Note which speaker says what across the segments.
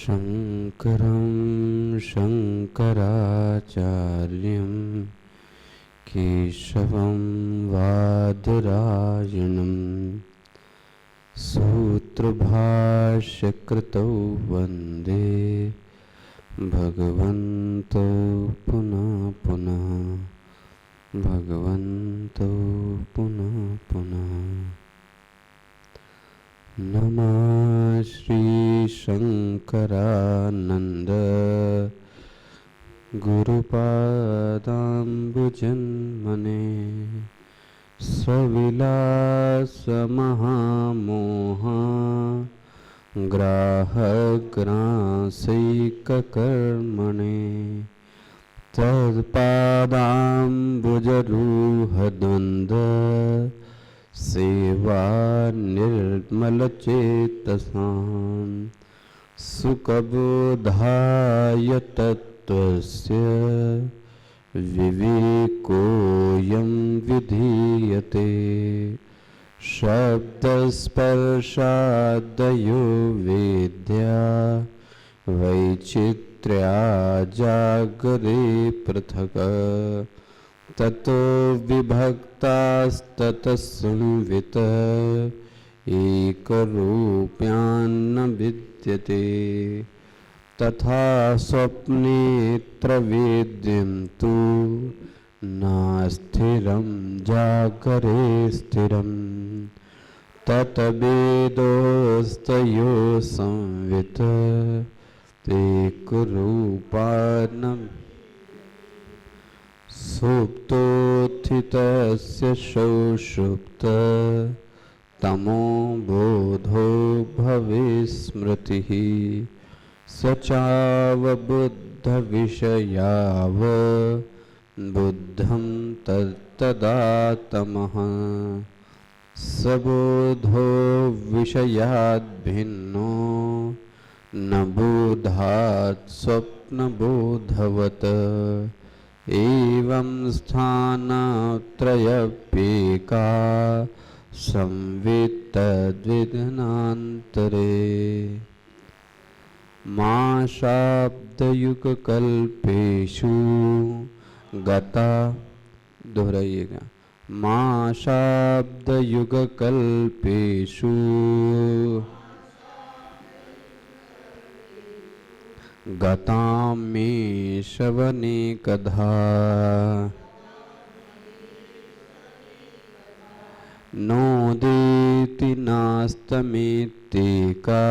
Speaker 1: शङ्करं शङ्कराचार्यं केशवं वादरायणं सूत्रभाष्यकृतौ वन्दे भगवन्तौ पुनः पुनः भगवन्तौ पुनः पुनः। नमः श्री शंकरानंद गुरुपादाम्बुजन्मने सविलास महामोह ग्राहग्रासैककर्मणे तत्पादाम्बुजरूहद्वन्द्व सेवा निर्मलचेतसां सुखबोधाय तत्त्वस्य विवेकोऽयं विधीयते। शब्दस्पर्शादयो वेद्या वैचित्र्या जागरे पृथक् ततो विभक्तास्ततः संवित् एकरूप्यान्न विद्यते। तथा स्वप्नेऽत्र वेद्यं तु नास्थिरं जागरे स्थिरं ततवेदोस्तयो संवित् एकरूपान्न सुप्तोत्थितस्य सुषुप्त तमो बोधो भवेत् स्मृतिः स चावबुद्धविषयाव बुद्धं तदा तमः स बोधो विषयाद् भिन्नो न बोधात् स्वप्नबोधवत् एवं स्थानत्रयप्येका संवित् तद्विघ्नान्तरे। मा शाब्दयुगकल्पेषु गता दोहराइएगा मा शाब्दयुगकल्पेषु गतां मे शवनेकधा नोदेति नास्तमेत्येका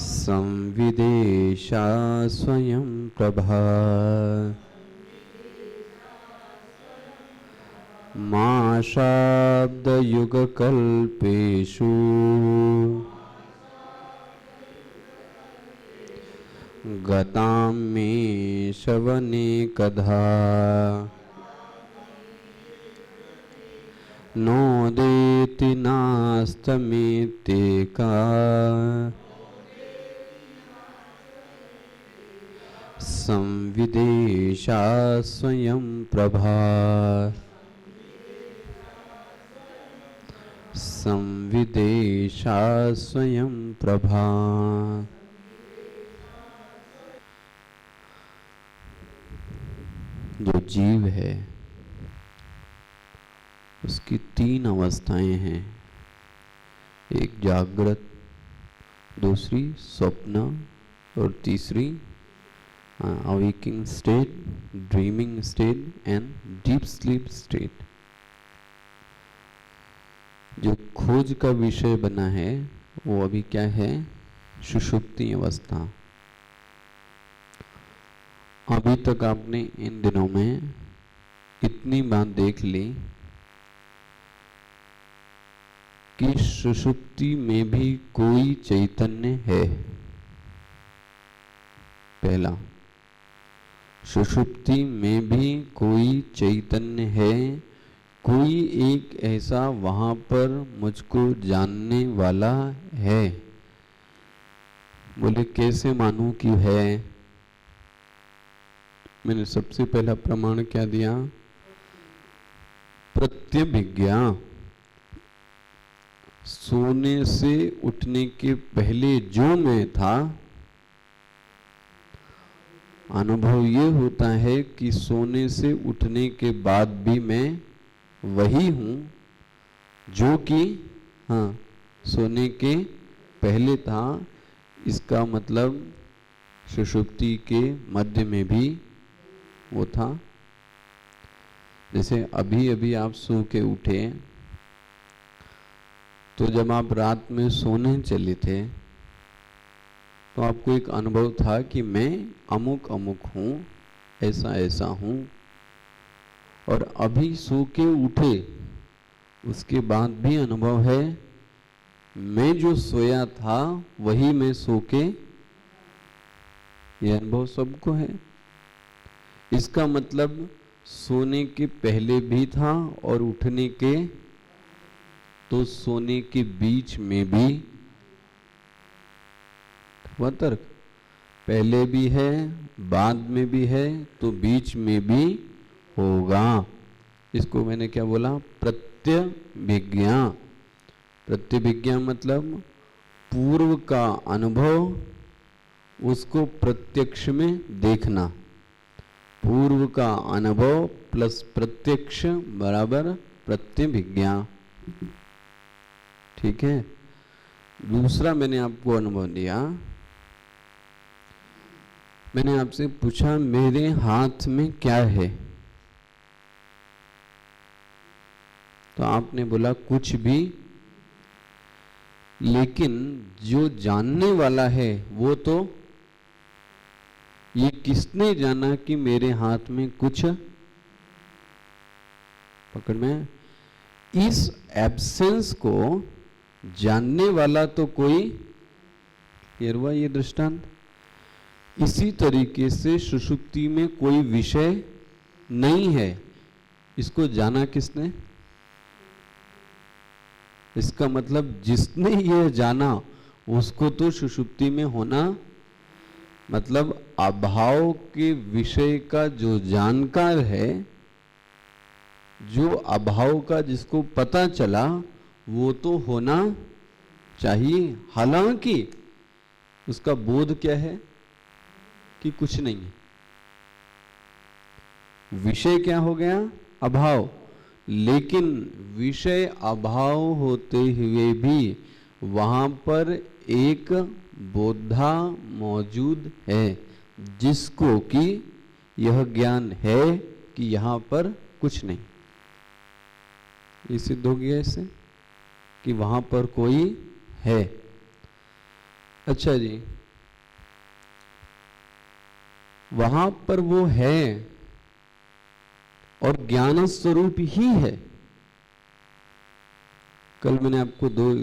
Speaker 1: संविदेशा स्वयं प्रभा। मा शाब्दयुगकल्पेषु गतां मे शवनेकधा नोदेति नास्तमेत्येका संविदेशा स्वयं प्रभा। संविदेशा स्वयं प्रभा। जो जीव है उसकी तीन अवस्थाएं हैं, एक जागृत, दूसरी स्वप्न और तीसरी awaking state, dreaming state and deep sleep state. जो खोज का विषय बना है वो अभी क्या है? सुषुप्ति अवस्था। अभी तक आपने इन दिनों में इतनी बात देख ली कि सुषुप्ति में भी कोई चैतन्य है। पहला, सुषुप्ति में भी कोई चैतन्य है, कोई एक ऐसा वहां पर मुझको जानने वाला है। बोले कैसे मानूं कि है? मैंने सबसे पहला प्रमाण क्या दिया? प्रत्यभिज्ञा। सोने से उठने के पहले जो मैं था, अनुभव ये होता है कि सोने से उठने के बाद भी मैं वही हूं जो कि सोने के पहले था। इसका मतलब सुषुप्ति के मध्य में भी वो था। जैसे अभी अभी आप सो के उठे, तो जब आप रात में सोने चले थे तो आपको एक अनुभव था कि मैं अमुक अमुक हूं, ऐसा ऐसा हूं। और अभी सो के उठे उसके बाद भी अनुभव है, मैं जो सोया था वही मैं सो के। यह अनुभव सबको है। इसका मतलब सोने के पहले भी था और उठने के, तो सोने के बीच में भी वह तर्क, पहले भी है बाद में भी है तो बीच में भी होगा। इसको मैंने क्या बोला? प्रत्यभिज्ञा। प्रत्यभिज्ञा मतलब पूर्व का अनुभव, उसको प्रत्यक्ष में देखना। पूर्व का अनुभव प्लस प्रत्यक्ष बराबर प्रत्यभिज्ञा। ठीक है। दूसरा मैंने आपको अनुभव दिया, मैंने आपसे पूछा मेरे हाथ में क्या है, तो आपने बोला कुछ भी। लेकिन जो जानने वाला है वो तो, ये किसने जाना कि मेरे हाथ में कुछ, पकड़ में, इस एब्सेंस को जानने वाला तो कोई। क्लियर हुआ ये दृष्टांत? इसी तरीके से सुषुप्ति में कोई विषय नहीं है, इसको जाना किसने? इसका मतलब जिसने यह जाना उसको तो सुषुप्ति में होना, मतलब अभाव के विषय का जो जानकार है, जो अभाव का जिसको पता चला, वो तो होना चाहिए। हालांकि उसका बोध क्या है कि कुछ नहीं है। विषय क्या हो गया? अभाव। लेकिन विषय अभाव होते हुए भी वहां पर एक बोधा मौजूद है, जिसको कि यह ज्ञान है कि यहां पर कुछ नहीं। ये सिद्ध हो गया इससे कि वहां पर कोई है। अच्छा जी, वहां पर वो है और ज्ञान स्वरूप ही है। कल मैंने आपको दो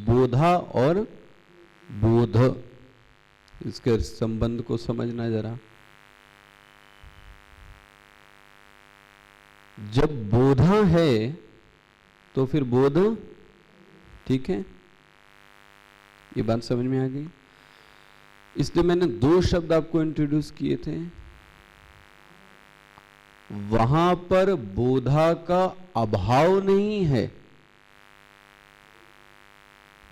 Speaker 1: बोधा और बोध, इसके संबंध को समझना जरा। जब बोधा है तो फिर बोध, ठीक है, ये बात समझ में आ गई। इसलिए मैंने दो शब्द आपको इंट्रोड्यूस किए थे। वहां पर बोधा का अभाव नहीं है।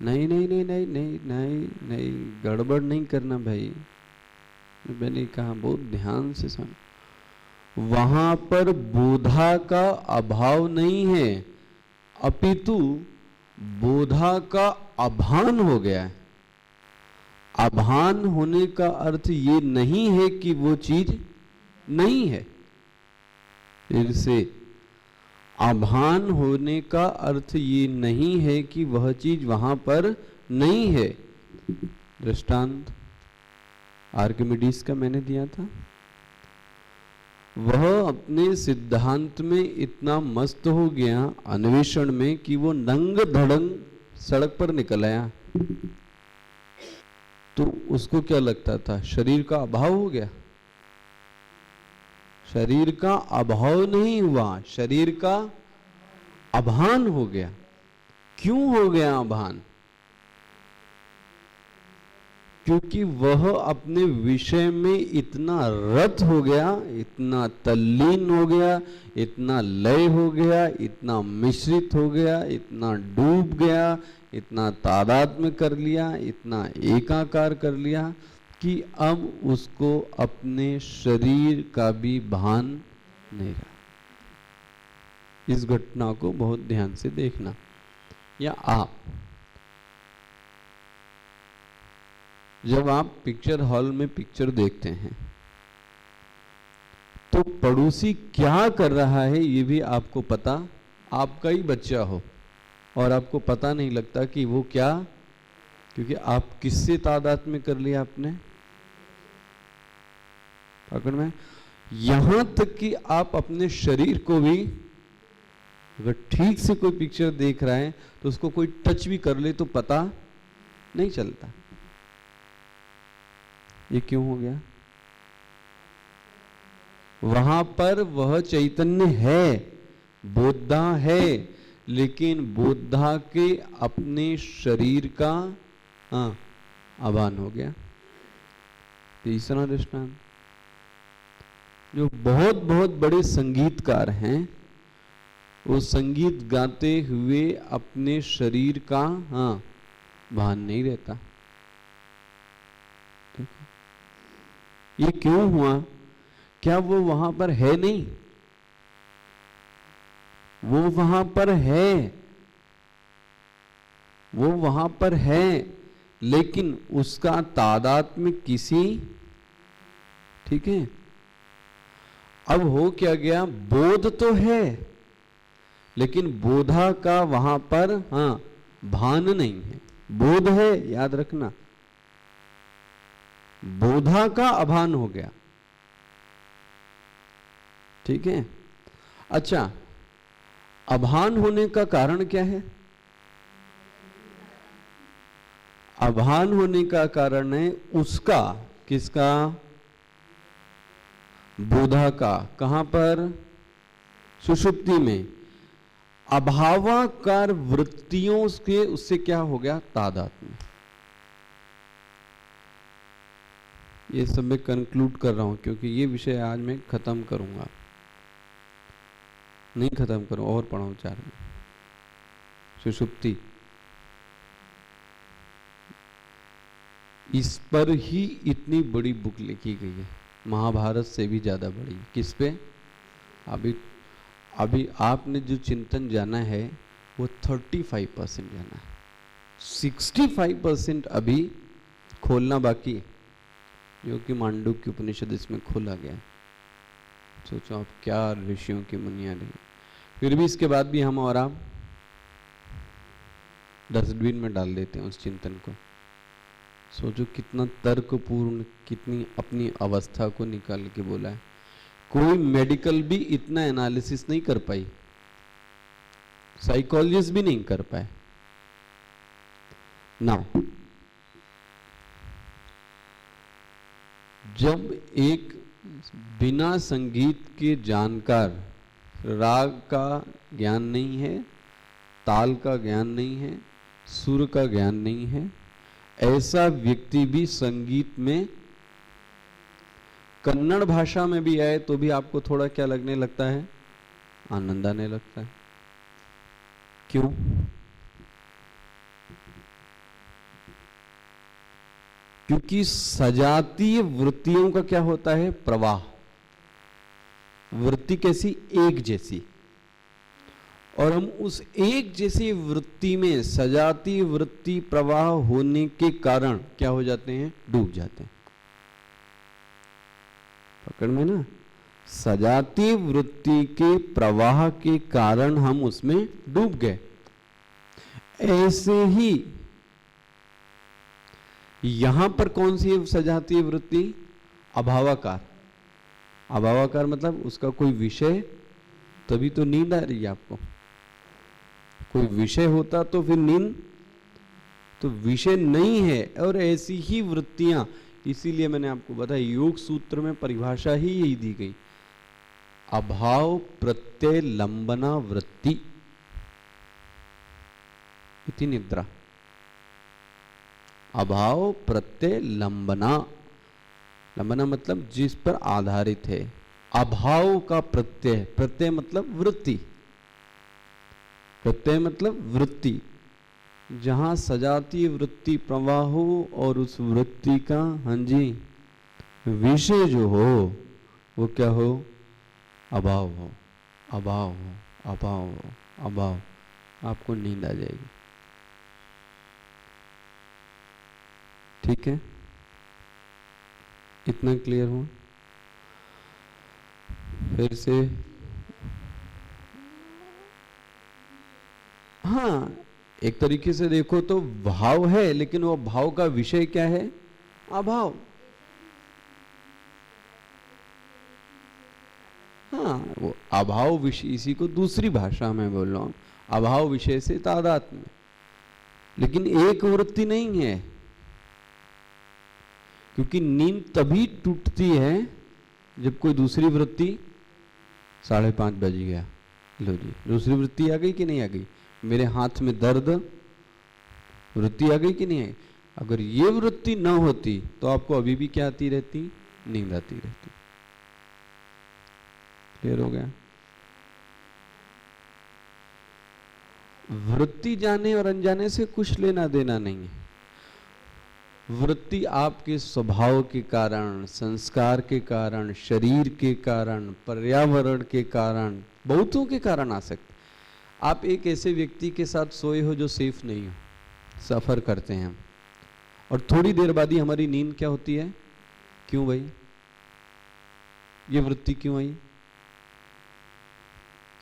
Speaker 1: नहीं नहीं नहीं नहीं नहीं नहीं नहीं, गड़बड़ नहीं करना भाई, मैंने कहा बहुत ध्यान से सुन। वहां पर बोधा का अभाव नहीं है, अपितु बोधा का अभान हो गया है। अभान होने का अर्थ ये नहीं है कि वो चीज नहीं है। फिर से, अभान होने का अर्थ ये नहीं है कि वह चीज वहां पर नहीं है। दृष्टांत आर्किमिडीज का मैंने दिया था। वह अपने सिद्धांत में इतना मस्त हो गया अन्वेषण में कि वो नंग धड़ंग सड़क पर निकल आया, तो उसको क्या लगता था? शरीर का अभाव हो गया? शरीर का अभाव नहीं हुआ, शरीर का अभान हो गया। क्यों हो गया अभान? क्योंकि वह अपने विषय में इतना रत हो गया, इतना तल्लीन हो गया, इतना लय हो गया, इतना मिश्रित हो गया, इतना डूब गया, इतना तादात्म्य कर लिया, इतना एकाकार कर लिया कि अब उसको अपने शरीर का भी भान नहीं रहा। इस घटना को बहुत ध्यान से देखना। या आप जब आप पिक्चर हॉल में पिक्चर देखते हैं तो पड़ोसी क्या कर रहा है ये भी आपको पता, आपका ही बच्चा हो और आपको पता नहीं लगता कि वो क्या, क्योंकि आप किससे तादाद में कर लिया आपने, पकड़ में। यहां तक कि आप अपने शरीर को भी अगर ठीक से कोई पिक्चर देख रहा है तो उसको कोई टच भी कर ले तो पता नहीं चलता। ये क्यों हो गया? वहां पर वह चैतन्य है, बोधा है, लेकिन बोधा के अपने शरीर का अभान हो गया। तीसरा दृष्टांत, जो बहुत बहुत बड़े संगीतकार हैं वो संगीत गाते हुए अपने शरीर का भान नहीं रहता। ये क्यों हुआ? क्या वो वहां पर है? नहीं, वो वहां पर है, वो वहां पर है, लेकिन उसका तादात्म्य किसी, ठीक है। अब हो क्या गया? बोध तो है लेकिन बोधा का वहां पर भान नहीं है। बोध है, याद रखना, बोधा का अभान हो गया, ठीक है। अच्छा, अभान होने का कारण क्या है? अभान होने का कारण है उसका, किसका? बोधा का। कहां पर? सुषुप्ति में। अभावाकार वृत्तियों के उससे क्या हो गया? तादात्म्य। ये सब मैं कंक्लूड कर रहा हूं क्योंकि ये विषय आज मैं खत्म करूंगा, नहीं खत्म करूं और पढ़ाऊं 4 में। सुषुप्ति, इस पर ही इतनी बड़ी बुक लिखी गई है, महाभारत से भी ज्यादा बड़ी। किस पे? अभी आपने जो चिंतन जाना है वो 35% जाना है, 65% अभी खोलना बाकी, जो कि मांडुक्य उपनिषद इसमें खोला गया। सोचो आप क्या ऋषियों की मुनिया रही। फिर भी इसके बाद भी हम और आप डस्टबिन में डाल देते हैं उस चिंतन को। सोचो कितना तर्कपूर्ण, कितनी अपनी अवस्था को निकाल के बोला है। कोई मेडिकल भी इतना एनालिसिस नहीं कर पाई, साइकोलॉजिस्ट भी नहीं कर पाए ना। जब एक बिना संगीत के जानकार, राग का ज्ञान नहीं है, ताल का ज्ञान नहीं है, सुर का ज्ञान नहीं है, ऐसा व्यक्ति भी संगीत में, कन्नड़ भाषा में भी आए तो भी आपको थोड़ा क्या लगने लगता है? आनंद आने लगता है। क्यों? क्योंकि सजातीय वृत्तियों का क्या होता है? प्रवाह। वृत्ति कैसी? एक जैसी। और हम उस एक जैसी वृत्ति में, सजातीय वृत्ति प्रवाह होने के कारण क्या हो जाते हैं? डूब जाते हैं। पकड़ में ना, सजातीय वृत्ति के प्रवाह के कारण हम उसमें डूब गए। ऐसे ही यहां पर कौन सी सजातीय वृत्ति? अभावाकार। अभावाकार मतलब उसका कोई विषय, तभी तो नींद आ रही है आपको। कोई विषय होता तो फिर नींद तो विषय नहीं है और ऐसी ही वृत्तियां, इसीलिए मैंने आपको बताया योग सूत्र में परिभाषा ही यही दी गई, अभाव प्रत्यय लंबना वृत्ति इति निद्रा। अभाव प्रत्यय लंबना, लंबना मतलब जिस पर आधारित है। अभाव का प्रत्यय, प्रत्यय मतलब वृत्ति, प्रत्यय मतलब वृत्ति, जहां सजातीय वृत्ति प्रवाह हो और उस वृत्ति का, हाँ जी, विषय जो हो वो क्या हो, अभाव हो, अभाव हो, अभाव हो, अभाव, आपको नींद आ जाएगी। ठीक है, इतना क्लियर हो? फिर से हाँ, एक तरीके से देखो तो भाव है, लेकिन वो भाव का विषय क्या है, अभाव। हाँ, वो अभाव विषय, इसी को दूसरी भाषा में बोल रहा हूं, अभाव विषय से तादात्म्य, लेकिन एक वृत्ति नहीं है, क्योंकि नींद तभी टूटती है जब कोई दूसरी वृत्ति 5:30 बज गया, लो जी दूसरी वृत्ति आ गई कि नहीं आ गई, मेरे हाथ में दर्द, वृत्ति आ गई कि नहीं आई। अगर ये वृत्ति न होती तो आपको अभी भी क्या आती रहती, नींद आती रहती। क्लियर हो गया? वृत्ति जाने और अनजाने से कुछ लेना देना नहीं है। वृत्ति आपके स्वभाव के कारण, संस्कार के कारण, शरीर के कारण, पर्यावरण के कारण, बहुतों के कारण आ सकती। आप एक ऐसे व्यक्ति के साथ सोए हो जो सेफ नहीं हो, सफर करते हैं हम, और थोड़ी देर बाद ही हमारी नींद क्या होती है, क्यों भाई, ये वृत्ति क्यों आई?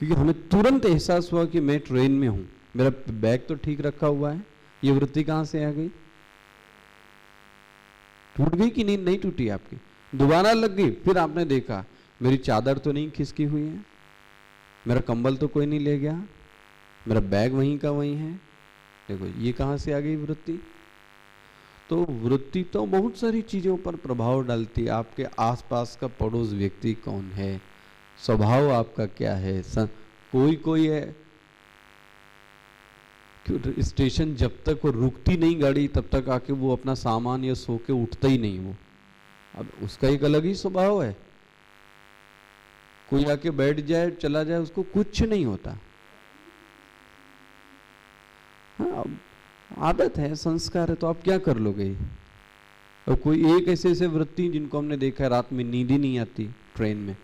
Speaker 1: क्योंकि हमें तुरंत एहसास हुआ कि मैं ट्रेन में हूं, मेरा बैग तो ठीक रखा हुआ है, ये वृत्ति कहां से आ गई? टूट गई कि नींद नहीं टूटी आपकी? दोबारा लग गई, फिर आपने देखा मेरी चादर तो नहीं खिसकी हुई है, मेरा कंबल तो कोई नहीं ले गया, मेरा बैग वहीं का वहीं है, देखो ये कहां से आ गई वृत्ति? तो वृत्ति तो बहुत सारी चीजों पर प्रभाव डालती है। आपके आसपास का पड़ोस व्यक्ति कौन है, स्वभाव आपका क्या है, कोई है स्टेशन जब तक वो रुकती नहीं गाड़ी तब तक आके वो अपना सामान या सो के उठता ही नहीं वो, अब उसका एक अलग ही स्वभाव है। कोई आके बैठ जाए चला जाए उसको कुछ नहीं होता। हाँ, आदत है, संस्कार है, तो आप क्या कर लोगे? और कोई एक ऐसे वृत्ति जिनको हमने देखा है रात में नींद ही नहीं आती ट्रेन में,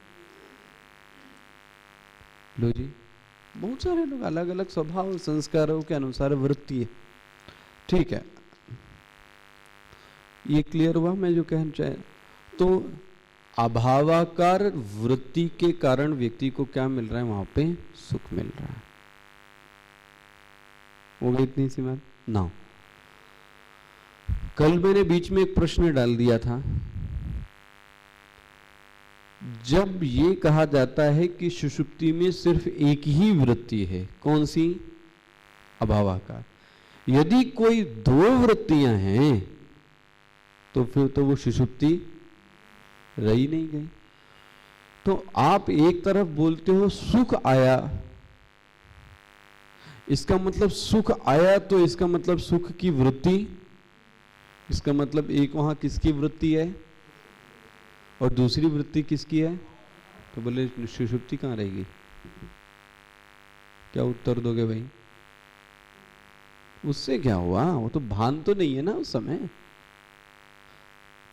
Speaker 1: लो जी बहुत सारे लोग, अलग अलग स्वभाव संस्कारों के अनुसार वृत्ति है। ठीक है, ये क्लियर हुआ मैं जो कहना चाहे? तो अभावाकार वृत्ति के कारण व्यक्ति को क्या मिल रहा है, वहां पे सुख मिल रहा है। हो गई इतनी सी बात ना? कल मैंने बीच में एक प्रश्न डाल दिया था, जब ये कहा जाता है कि सुषुप्ति में सिर्फ एक ही वृत्ति है, कौन सी? अभावाकार। यदि कोई दो वृत्तियां हैं तो फिर तो वो सुषुप्ति रही नहीं गई। तो आप एक तरफ बोलते हो सुख आया, इसका मतलब सुख आया, तो इसका मतलब सुख की वृत्ति, इसका मतलब एक वहां किसकी वृत्ति है और दूसरी वृत्ति किसकी है? तो बोले सुषुप्ति कहां रहेगी? क्या उत्तर दोगे भाई? उससे क्या हुआ, वो तो भान तो नहीं है ना उस समय।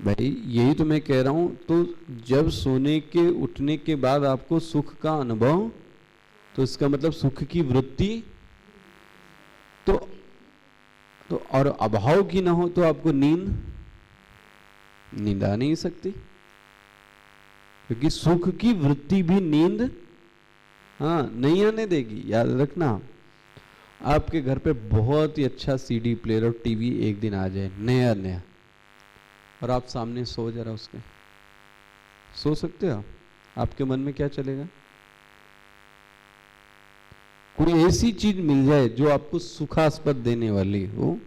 Speaker 1: भाई यही तो मैं कह रहा हूं। तो जब सोने के उठने के बाद आपको सुख का अनुभव, तो इसका मतलब सुख की वृत्ति तो और अभाव की ना हो तो आपको नींद आ नहीं सकती, क्योंकि सुख की वृत्ति भी नींद नहीं आने देगी। याद रखना, आपके घर पे बहुत ही अच्छा सीडी प्लेयर और टीवी एक दिन आ जाए नया नया, और आप सामने सो जरा उसके, सो सकते हो? आपके मन में क्या चलेगा? कोई ऐसी चीज मिल जाए जो आपको सुखास्पद देने वाली हो,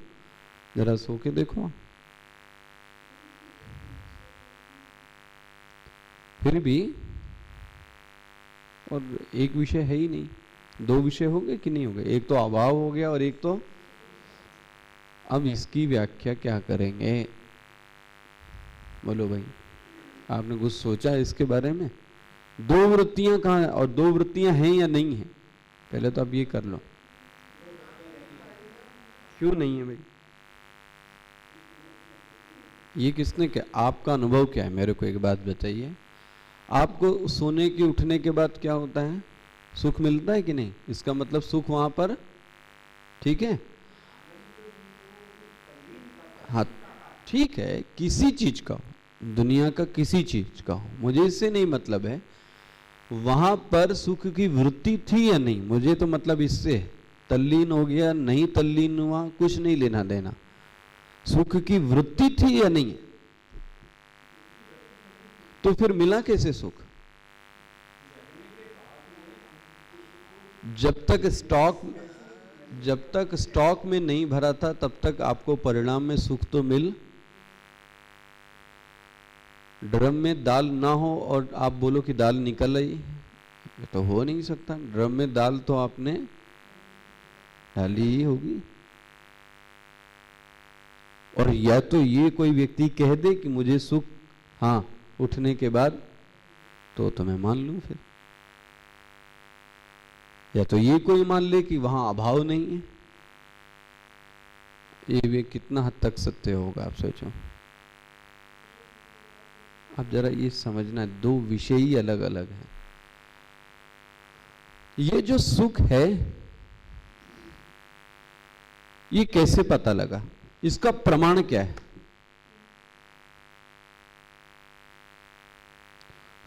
Speaker 1: जरा सो के देखो। फिर भी, और एक विषय है ही नहीं, दो विषय हो गए कि नहीं हो गए? एक तो अभाव हो गया और एक तो, अब इसकी व्याख्या क्या करेंगे? बोलो भाई, आपने कुछ सोचा है इसके बारे में? दो वृत्तियां कहाँ है, और दो वृत्तियां हैं या नहीं है? पहले तो आप ये कर लो। क्यों नहीं है भाई? ये किसने क्या, आपका अनुभव क्या है? मेरे को एक बात बताइए, आपको सोने के उठने के बाद क्या होता है? सुख मिलता है कि नहीं? इसका मतलब सुख वहां पर, ठीक है? हाँ, ठीक है, किसी चीज का हो, दुनिया का किसी चीज का हो, मुझे इससे नहीं मतलब है वहां पर सुख की वृत्ति थी या नहीं, मुझे तो मतलब इससे तल्लीन हो गया नहीं तल्लीन हुआ कुछ नहीं लेना देना, सुख की वृत्ति थी या नहीं? तो फिर मिला कैसे सुख? जब तक स्टॉक में नहीं भरा था तब तक आपको परिणाम में सुख तो मिल। ड्रम में दाल ना हो और आप बोलो कि दाल निकल आई, ये तो हो नहीं सकता। ड्रम में दाल तो आपने डाली ही होगी। और या तो ये कोई व्यक्ति कह दे कि मुझे सुख हाँ उठने के बाद, तो मैं मान लूं फिर। या तो ये कोई मान ले कि वहां अभाव नहीं है। ये वे कितना हद तक सत्य होगा आप सोचो। अब जरा ये समझना, दो विषय ही अलग अलग हैं। ये जो सुख है ये कैसे पता लगा? इसका प्रमाण क्या है?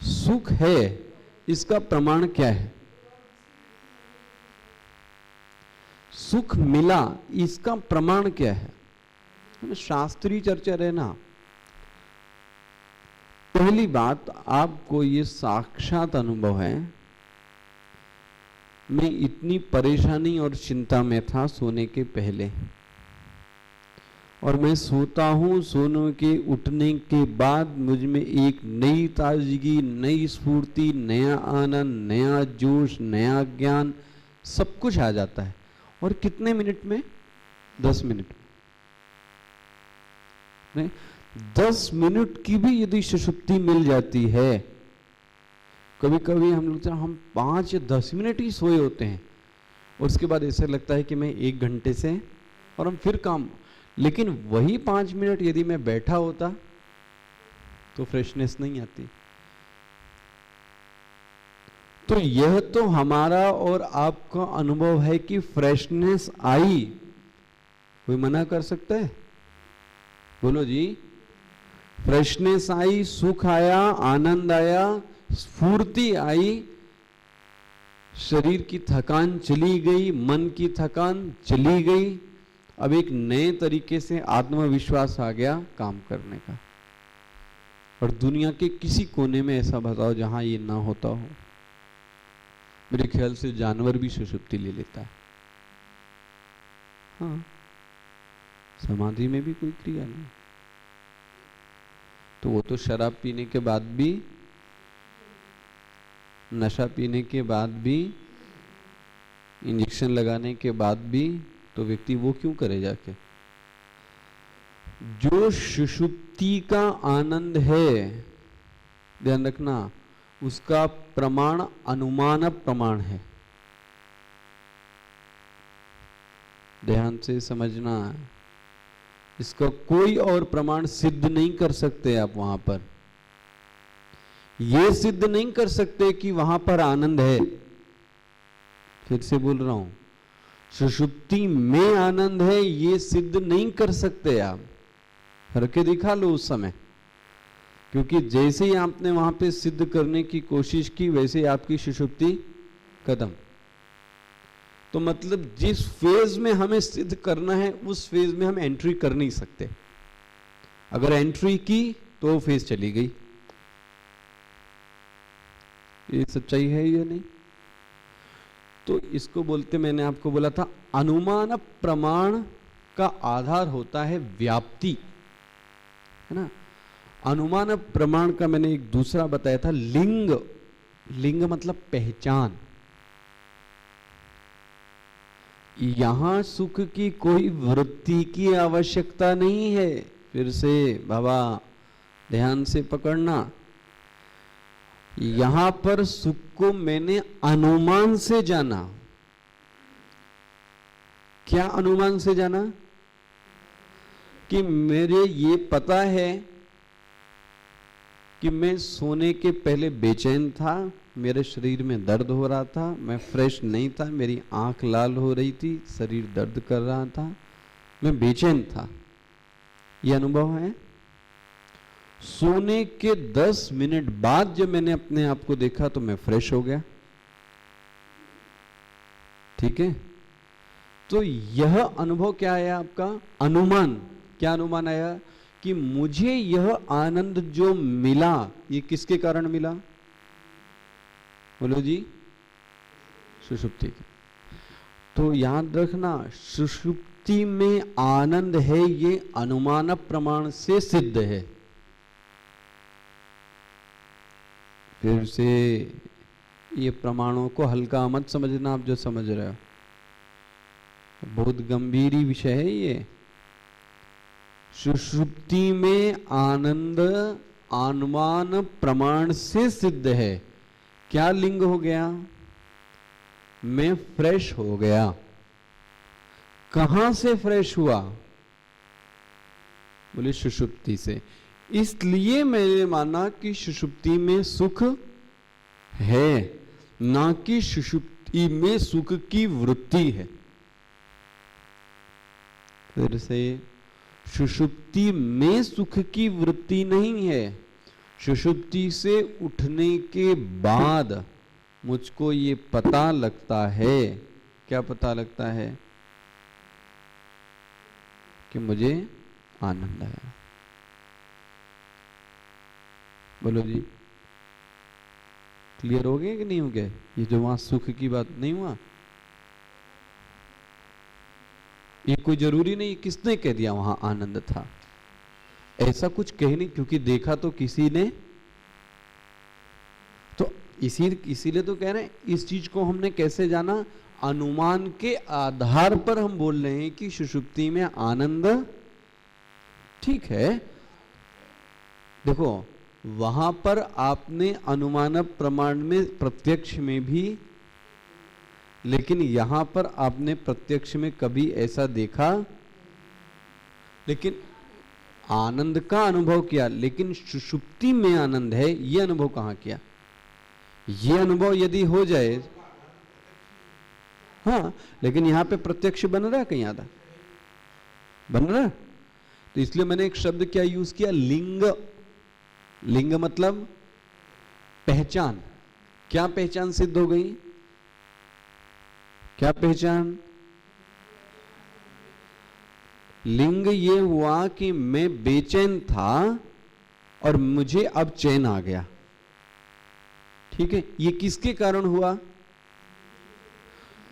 Speaker 1: सुख है, इसका प्रमाण क्या है? सुख मिला, इसका प्रमाण क्या है? शास्त्रीय चर्चा रहना। पहली बात, आपको ये साक्षात अनुभव है। मैं इतनी परेशानी और चिंता में था सोने के पहले, और मैं सोता हूं, सोने के उठने के बाद मुझ में एक नई ताजगी, नई स्फूर्ति, नया आनंद, नया जोश, नया ज्ञान, सब कुछ आ जाता है। और कितने मिनट में? 10 मिनट में। 10 मिनट की भी यदि सुषुप्ति मिल जाती है, कभी कभी हम लोग 5 या 10 मिनट ही सोए होते हैं, और उसके बाद ऐसा लगता है कि मैं 1 घंटे से, और हम फिर काम। लेकिन वही 5 मिनट यदि मैं बैठा होता तो फ्रेशनेस नहीं आती। तो यह तो हमारा और आपका अनुभव है कि फ्रेशनेस आई। कोई मना कर सकता है? बोलो जी। फ्रेशनेस आई, सुख आया, आनंद आया, स्फूर्ति आई, शरीर की थकान चली गई, मन की थकान चली गई। अब एक नए तरीके से आत्मविश्वास आ गया काम करने का। और दुनिया के किसी कोने में ऐसा बताओ जहां ये ना होता हो? मेरे ख्याल से जानवर भी सुषुप्ति ले लेता है। हाँ, समाधि में भी कोई क्रिया नहीं, तो वो तो शराब पीने के बाद भी, नशा पीने के बाद भी, इंजेक्शन लगाने के बाद भी, तो व्यक्ति वो क्यों करे जाके? जो सुषुप्ति का आनंद है, ध्यान रखना, उसका प्रमाण अनुमान प्रमाण है। ध्यान से समझना, इसका कोई और प्रमाण सिद्ध नहीं कर सकते आप वहां पर। ये सिद्ध नहीं कर सकते कि वहां पर आनंद है। फिर से बोल रहा हूं, सुषुप्ति में आनंद है, ये सिद्ध नहीं कर सकते आप। करके दिखा लो उस समय, क्योंकि जैसे ही आपने वहां पे सिद्ध करने की कोशिश की, वैसे ही आपकी सुषुप्ति खत्म। तो मतलब जिस फेज में हमें सिद्ध करना है, उस फेज में हम एंट्री कर नहीं सकते। अगर एंट्री की तो वो फेज चली गई। ये सच्चाई है या नहीं? तो इसको बोलते, मैंने आपको बोला था, अनुमान प्रमाण का आधार होता है व्याप्ति, है ना। अनुमान प्रमाण का मैंने एक दूसरा बताया था लिंग। लिंग मतलब पहचान। यहां सुख की कोई वृत्ति की आवश्यकता नहीं है। फिर से बाबा ध्यान से पकड़ना, यहां पर सुख को मैंने अनुमान से जाना। क्या अनुमान से जाना? कि मेरे ये पता है कि मैं सोने के पहले बेचैन था, मेरे शरीर में दर्द हो रहा था, मैं फ्रेश नहीं था, मेरी आंख लाल हो रही थी, शरीर दर्द कर रहा था, मैं बेचैन था। यह अनुभव है। सोने के 10 मिनट बाद जब मैंने अपने आप को देखा तो मैं फ्रेश हो गया। ठीक है, तो यह अनुभव क्या आया आपका? अनुमान। क्या अनुमान आया? कि मुझे यह आनंद जो मिला, ये किसके कारण मिला? बोलो जी, सुषुप्ति के। तो याद रखना, सुषुप्ति में आनंद है, ये अनुमान प्रमाण से सिद्ध है। फिर से ये प्रमाणों को हल्का मत समझना, आप जो समझ रहे हो बहुत गंभीर विषय है ये। सुषुप्ति में आनंद अनुमान प्रमाण से सिद्ध है। क्या लिंग हो गया? मैं फ्रेश हो गया। कहां से फ्रेश हुआ? बोले सुषुप्ति से। इसलिए मैंने माना कि सुषुप्ति में सुख है, ना कि सुषुप्ति में सुख की वृत्ति है। फिर से, सुषुप्ति में सुख की वृत्ति नहीं है। सुषुप्ति से उठने के बाद मुझको ये पता लगता है, क्या पता लगता है? कि मुझे आनंद आया। बोलो जी, क्लियर हो गए कि नहीं हो गए? ये जो वहां सुख की बात नहीं हुआ, ये कोई जरूरी नहीं किसने कह दिया वहां आनंद था, ऐसा कुछ कह नहीं, क्योंकि देखा तो किसी ने। तो इसीलिए तो कह रहे हैं, इस चीज को हमने कैसे जाना? अनुमान के आधार पर हम बोल रहे हैं कि सुषुप्ति में आनंद ठीक है। देखो, वहां पर आपने अनुमान प्रमाण में प्रत्यक्ष में भी, लेकिन यहां पर आपने प्रत्यक्ष में कभी ऐसा देखा, लेकिन आनंद का अनुभव किया, लेकिन सुषुप्ति में आनंद है ये अनुभव कहां किया? ये अनुभव यदि हो जाए, हाँ, लेकिन यहां पे प्रत्यक्ष बन रहा है, कहीं आधा बन रहा है। तो इसलिए मैंने एक शब्द क्या यूज किया? लिंग। लिंग मतलब पहचान। क्या पहचान सिद्ध हो गई? क्या पहचान? लिंग ये हुआ कि मैं बेचैन था और मुझे अब चैन आ गया। ठीक है, ये किसके कारण हुआ?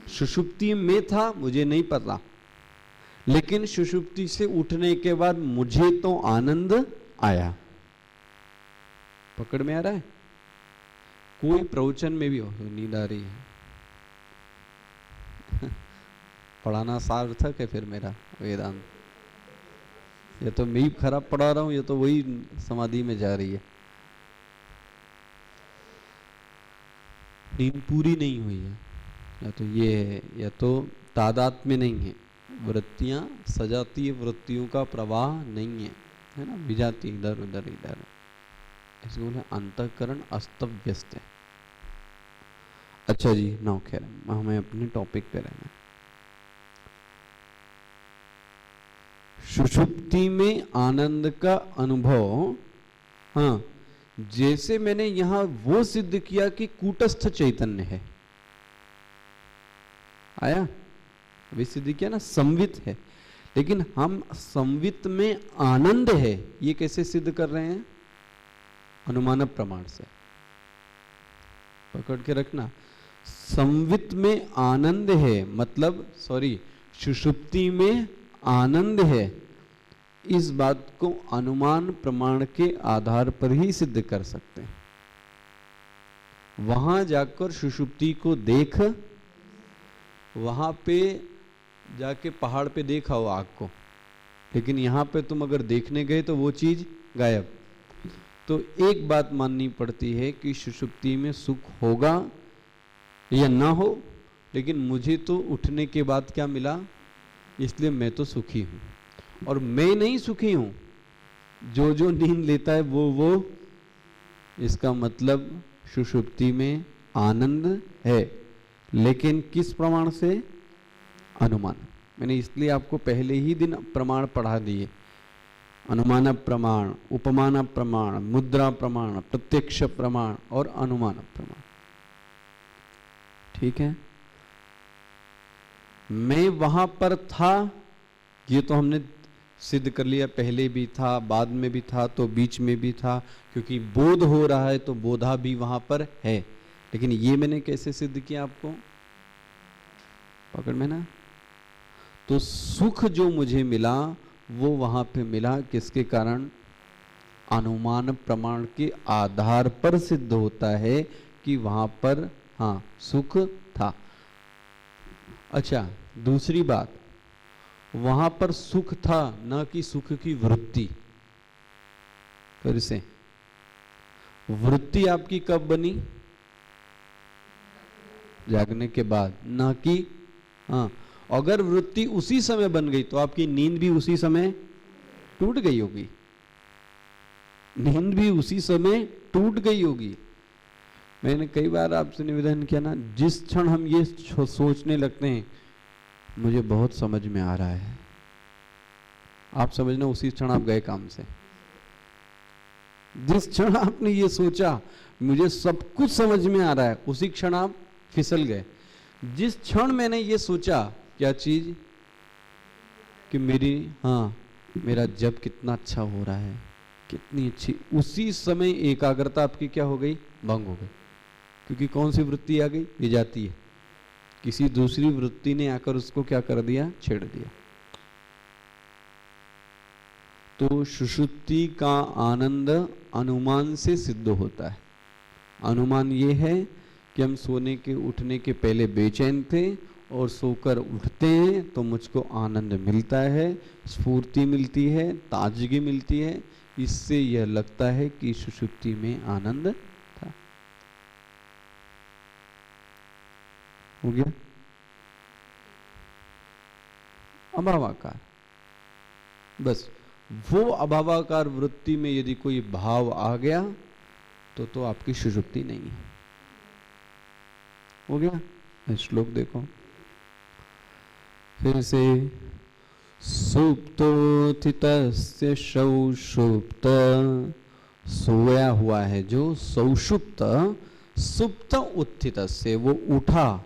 Speaker 1: सुषुप्ति में था, मुझे नहीं पता, लेकिन सुषुप्ति से उठने के बाद मुझे तो आनंद आया। पकड़ में आ रहा है? कोई प्रवचन में भी हो नींद आ रही है पढ़ाना सार्थक है फिर मेरा वेदांत। ये तो मैं ही खराब पढ़ा रहा हूं, ये तो वही समाधि में जा रही है। नींद पूरी नहीं हुई है, या तो ये है, या तो तादाद में नहीं है। वृत्तियां सजातीय वृत्तियों का प्रवाह नहीं है ना, विजाती इधर उधर इधर। इसको बोले अंतःकरण अस्त व्यस्त है। अच्छा जी, नौ खैर हमें अपने टॉपिक पे रहना। सुषुप्ति में आनंद का अनुभव, हाँ, जैसे मैंने यहां वो सिद्ध किया कि कूटस्थ चैतन्य है, आया अभी सिद्ध किया ना, संवित है, लेकिन हम संवित में आनंद है ये कैसे सिद्ध कर रहे हैं? अनुमान प्रमाण से। पकड़ के रखना, संवित में आनंद है मतलब, सॉरी, सुषुप्ति में आनंद है, इस बात को अनुमान प्रमाण के आधार पर ही सिद्ध कर सकते हैं। वहां जाकर सुषुप्ति को देख, वहां पे जाके पहाड़ पे देखा हो आग को, लेकिन यहां पे तुम अगर देखने गए तो वो चीज गायब। तो एक बात माननी पड़ती है कि सुषुप्ति में सुख होगा या ना हो, लेकिन मुझे तो उठने के बाद क्या मिला, इसलिए मैं तो सुखी हूं। और मैं नहीं सुखी हूं, जो जो नींद लेता है वो इसका मतलब सुषुप्ति में आनंद है, लेकिन किस प्रमाण से? अनुमान। मैंने इसलिए आपको पहले ही दिन प्रमाण पढ़ा दिए, अनुमान प्रमाण, उपमान प्रमाण, मुद्रा प्रमाण, प्रत्यक्ष प्रमाण और अनुमान प्रमाण। ठीक है, मैं वहां पर था, ये तो हमने सिद्ध कर लिया, पहले भी था, बाद में भी था, तो बीच में भी था, क्योंकि बोध हो रहा है तो बोधा भी वहां पर है। लेकिन ये मैंने कैसे सिद्ध किया आपको पकड़ में ना? तो सुख जो मुझे मिला वो वहां पे मिला किसके कारण? अनुमान प्रमाण के आधार पर सिद्ध होता है कि वहां पर हाँ सुख था। अच्छा, दूसरी बात, वहां पर सुख था, न कि सुख की वृत्ति। फिर से, वृत्ति आपकी कब बनी? जागने के बाद, ना कि हाँ। अगर वृत्ति उसी समय बन गई तो आपकी नींद भी उसी समय टूट गई होगी, नींद भी उसी समय टूट गई होगी। मैंने कई बार आपसे निवेदन किया ना, जिस क्षण हम ये सोचने लगते हैं मुझे बहुत समझ में आ रहा है, आप समझना उसी क्षण आप गए काम से। जिस क्षण आपने ये सोचा मुझे सब कुछ समझ में आ रहा है, उसी क्षण आप फिसल गए। जिस क्षण मैंने ये सोचा, क्या चीज? कि मेरा जप कितना अच्छा हो रहा है, कितनी अच्छी, उसी समय एकाग्रता आपकी क्या हो गई? भंग हो गई। क्योंकि कौन सी वृत्ति आ गई? ये जाती है, किसी दूसरी वृत्ति ने आकर उसको क्या कर दिया? छेड़ दिया। तो सुषुप्ति का आनंद अनुमान से सिद्ध होता है। अनुमान ये है कि हम सोने के उठने के पहले बेचैन थे और सोकर उठते हैं तो मुझको आनंद मिलता है, स्फूर्ति मिलती है, ताजगी मिलती है। इससे यह लगता है कि सुषुप्ति में आनंद था। हो गया? अभावाकार, बस वो अभावाकार वृत्ति में यदि कोई भाव आ गया तो आपकी सुषुप्ति नहीं है। हो गया? श्लोक देखो फिर से, सुप्तोत्थितस्य सौषुप्त, सोया हुआ है जो, सौषुप्त, सुप्त उत्थित से, वो उठा।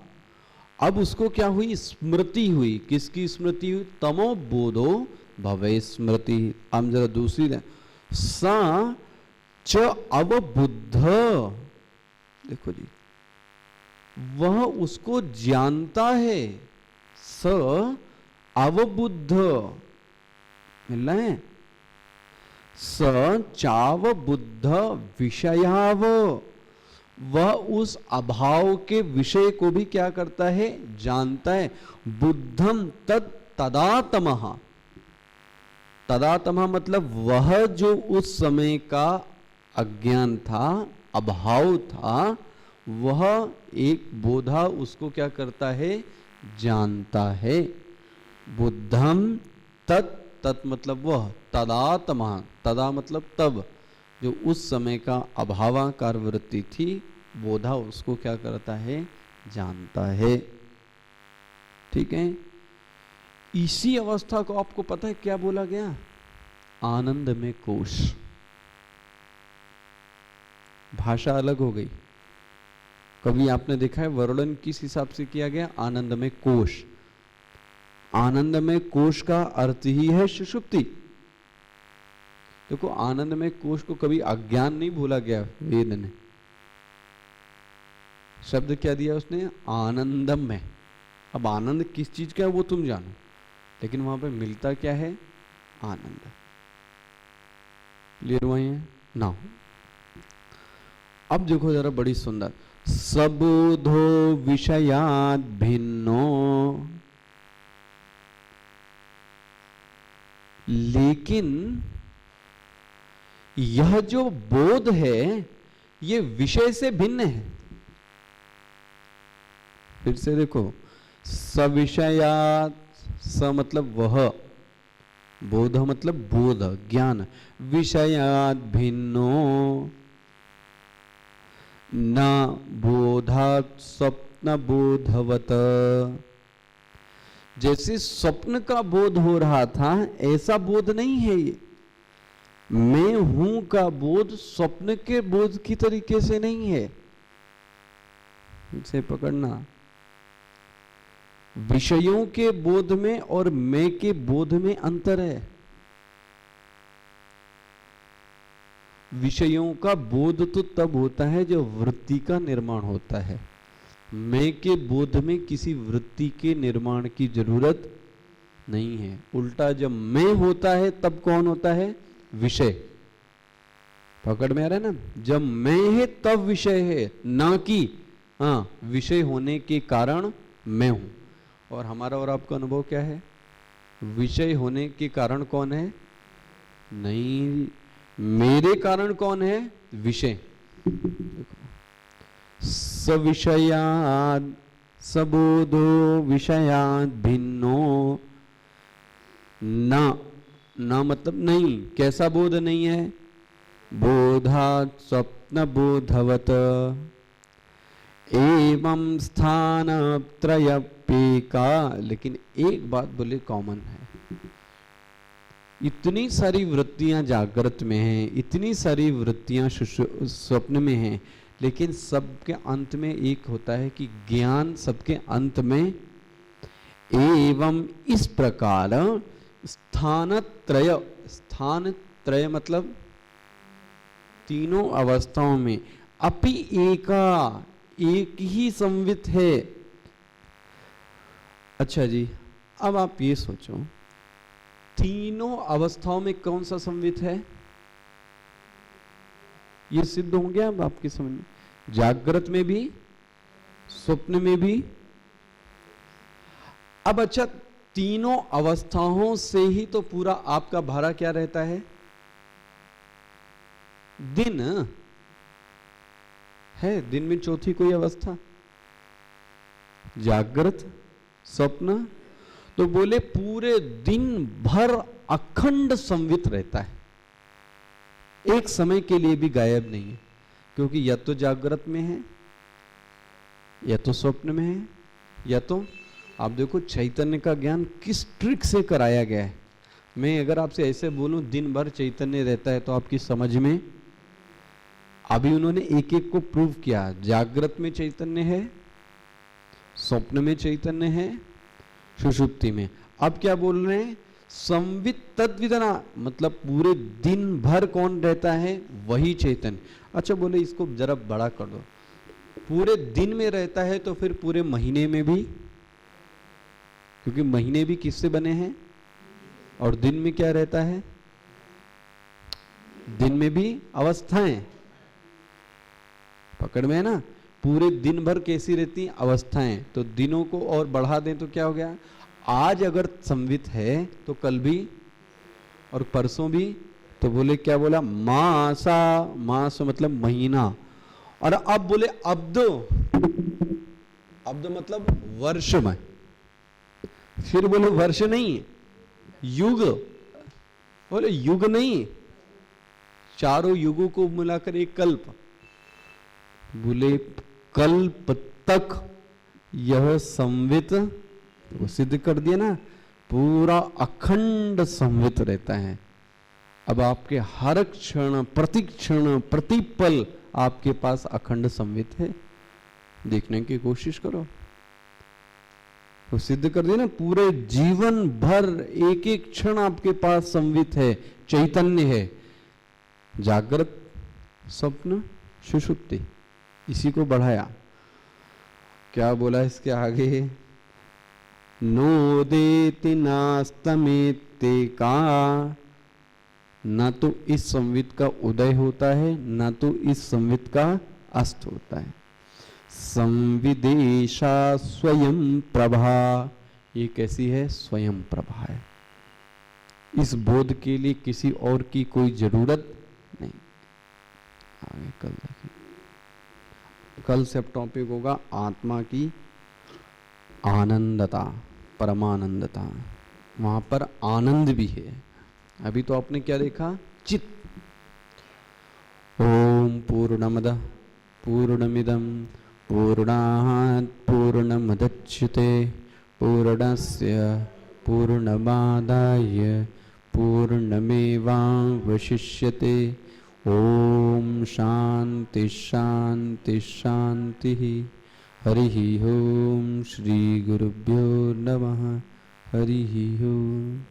Speaker 1: अब उसको क्या हुई? स्मृति हुई। किसकी स्मृति हुई? तमो बोधो भवे स्मृति। अब जरा दूसरी सा च अवबुद्ध, देखो जी, वह उसको जानता है। स अवबुद्ध, मिल रहा है? स चाव बुद्ध विषयाव, वह उस अभाव के विषय को भी क्या करता है? जानता है। बुद्धम तत् तदातमः, तदातमः मतलब वह जो उस समय का अज्ञान था, अभाव था, वह एक बोधा उसको क्या करता है? जानता है। बुद्धम तत्, तत् मतलब वह, तदात्मा, तदा मतलब तब, जो उस समय का अभावाकार वृत्ति थी, बोधा उसको क्या करता है? जानता है। ठीक है, इसी अवस्था को आपको पता है क्या बोला गया? आनंद में कोश। भाषा अलग हो गई। कभी आपने देखा है वर्णन किस हिसाब से किया गया? आनंद में कोश। आनंद में कोश का अर्थ ही है सुषुप्ति। देखो, आनंद में कोश को कभी अज्ञान नहीं भूला गया वेद ने। शब्द क्या दिया उसने? आनंदम में। अब आनंद किस चीज का है वो तुम जानो, लेकिन वहां पे मिलता क्या है? आनंद। क्लियर वही है ना? अब देखो जरा, बड़ी सुंदर, सबोधो विषयात भिन्नो, लेकिन यह जो बोध है ये विषय से भिन्न है। फिर से देखो, सविषयात, स मतलब वह, बोध मतलब बोध ज्ञान, विषयात भिन्नो न बोधात स्वप्न बोधवत। जैसे स्वप्न का बोध हो रहा था ऐसा बोध नहीं है ये। मैं हूं का बोध स्वप्न के बोध की तरीके से नहीं है। इसे पकड़ना, विषयों के बोध में और मैं के बोध में अंतर है। विषयों का बोध तो तब होता है जब वृत्ति का निर्माण होता है। मैं के बोध में किसी वृत्ति के निर्माण की जरूरत नहीं है। उल्टा जब मैं होता है तब कौन होता है? विषय। पकड़ में आ रहा है ना? जब मैं है तब विषय है, ना कि विषय होने के कारण मैं हूं। और हमारा और आपका अनुभव क्या है? विषय होने के कारण कौन है? नहीं, मेरे कारण कौन है? विषय। सविषयाद सबोधो विषयाद भिन्नो ना मतलब नहीं। कैसा बोध नहीं है? बोधात् स्वप्न बोधवत एवं स्थान त्रयपेका। लेकिन एक बात बोले कॉमन है, इतनी सारी वृत्तियां जागृत में हैं, इतनी सारी वृत्तियां स्वप्न में हैं, लेकिन सबके अंत में एक होता है कि ज्ञान सबके अंत में एवं इस प्रकार स्थान त्रय मतलब तीनों अवस्थाओं में अपि एका, एक ही संवित है। अच्छा जी, अब आप ये सोचो, तीनों अवस्थाओं में कौन सा संवित है? ये सिद्ध हो गया अब आपकी समझ में? जागृत में भी, स्वप्न में भी। अब अच्छा, तीनों अवस्थाओं से ही तो पूरा आपका भारा क्या रहता है? दिन है। दिन में चौथी कोई अवस्था? जागृत, स्वप्न। तो बोले पूरे दिन भर अखंड संवित रहता है, एक समय के लिए भी गायब नहीं है। क्योंकि या तो जागृत में है, या तो स्वप्न में है, या तो आप देखो चैतन्य का ज्ञान किस ट्रिक से कराया गया है। मैं अगर आपसे ऐसे बोलूं दिन भर चैतन्य रहता है तो आपकी समझ में, अभी उन्होंने एक एक को प्रूव किया। जागृत में चैतन्य है, स्वप्न में चैतन्य है, सुषुप्ति में। अब क्या बोल रहे हैं? संवित तद्विदना, मतलब पूरे दिन भर कौन रहता है? वही चैतन्य। अच्छा बोले इसको जरा बड़ा कर दो, पूरे दिन में रहता है तो फिर पूरे महीने में भी, क्योंकि महीने भी किससे बने हैं? और दिन में क्या रहता है? दिन में भी अवस्थाएं। पकड़ में है ना? पूरे दिन भर कैसी रहती अवस्थाएं। तो दिनों को और बढ़ा दें तो क्या हो गया? आज अगर संवित है तो कल भी और परसों भी। तो बोले क्या बोला? मासा, मास मतलब महीना। और अब बोले अब्द, अब्द मतलब वर्ष में। फिर बोले वर्ष नहीं, युग। बोले युग नहीं, चारों युगों को मिलाकर एक कल्प। बोले कल्प तक यह संवित, वो सिद्ध कर दिया ना, पूरा अखंड संवित रहता है। अब आपके हर क्षण, प्रतिक्षण, प्रतिपल आपके पास अखंड संवित है। देखने की कोशिश करो, वो सिद्ध कर दिया ना। पूरे जीवन भर एक एक क्षण आपके पास संवित है, चैतन्य है। जागृत, स्वप्न, सुषुप्ति, इसी को बढ़ाया। क्या बोला इसके आगे? नोदेति नास्तमेते का, न तो इस संवित का उदय होता है न तो इस संवित का अस्त होता है। संविदेशा स्वयं प्रभा, ये कैसी है? स्वयं प्रभा है। इस बोध के लिए किसी और की कोई जरूरत नहीं। आगे कल देखिए, कल से अब टॉपिक होगा आत्मा की आनंदता, परमानंदता। वहां पर आनंद भी है। अभी तो आपने क्या देखा? चित। ओम पूर्णमदः पूर्णमिदं पूर्णात् पूर्णमुदच्यते पूर्णस्य पूर्णमादाय पूर्णमेवावशिष्यते। ओम शांति शांति शांति। हरिः ओम। श्री गुरुभ्यो नमः। हरिः ओम।